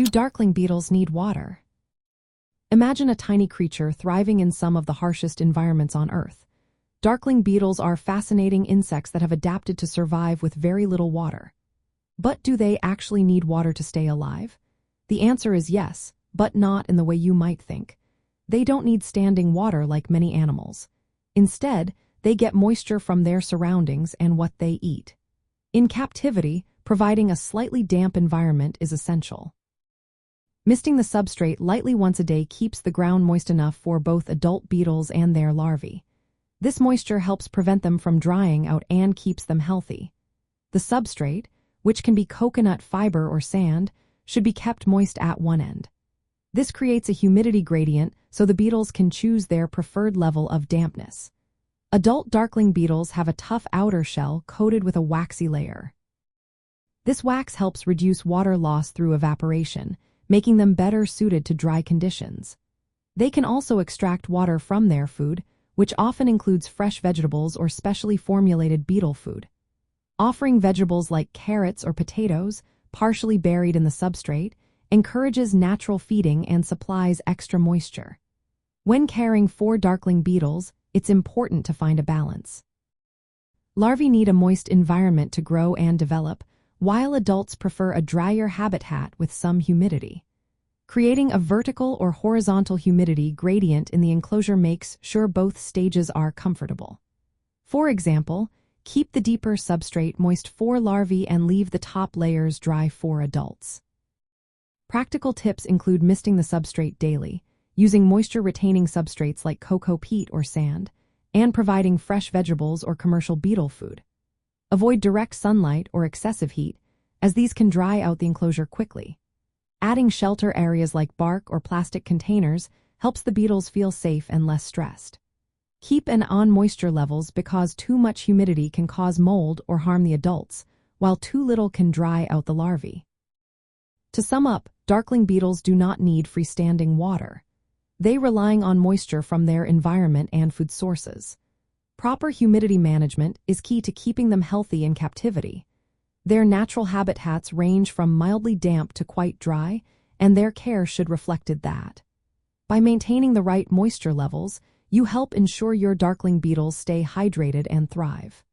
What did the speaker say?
Do darkling beetles need water? Imagine a tiny creature thriving in some of the harshest environments on Earth. Darkling beetles are fascinating insects that have adapted to survive with very little water. But do they actually need water to stay alive? The answer is yes, but not in the way you might think. They don't need standing water like many animals. Instead, they get moisture from their surroundings and what they eat. In captivity, providing a slightly damp environment is essential. Misting the substrate lightly once a day keeps the ground moist enough for both adult beetles and their larvae. This moisture helps prevent them from drying out and keeps them healthy. The substrate, which can be coconut fiber or sand, should be kept moist at one end. This creates a humidity gradient so the beetles can choose their preferred level of dampness. Adult darkling beetles have a tough outer shell coated with a waxy layer. This wax helps reduce water loss through evaporation, making them better suited to dry conditions. They can also extract water from their food, which often includes fresh vegetables or specially formulated beetle food. Offering vegetables like carrots or potatoes, partially buried in the substrate, encourages natural feeding and supplies extra moisture. When caring for darkling beetles, it's important to find a balance. Larvae need a moist environment to grow and develop, while adults prefer a drier habitat with some humidity. Creating a vertical or horizontal humidity gradient in the enclosure makes sure both stages are comfortable. For example, keep the deeper substrate moist for larvae and leave the top layers dry for adults. Practical tips include misting the substrate daily, using moisture-retaining substrates like cocoa peat or sand, and providing fresh vegetables or commercial beetle food. Avoid direct sunlight or excessive heat, as these can dry out the enclosure quickly. Adding shelter areas like bark or plastic containers helps the beetles feel safe and less stressed. Keep an eye on moisture levels because too much humidity can cause mold or harm the adults, while too little can dry out the larvae. To sum up, darkling beetles do not need freestanding water. They rely on moisture from their environment and food sources. Proper humidity management is key to keeping them healthy in captivity. Their natural habitats range from mildly damp to quite dry, and their care should reflect that. By maintaining the right moisture levels, you help ensure your darkling beetles stay hydrated and thrive.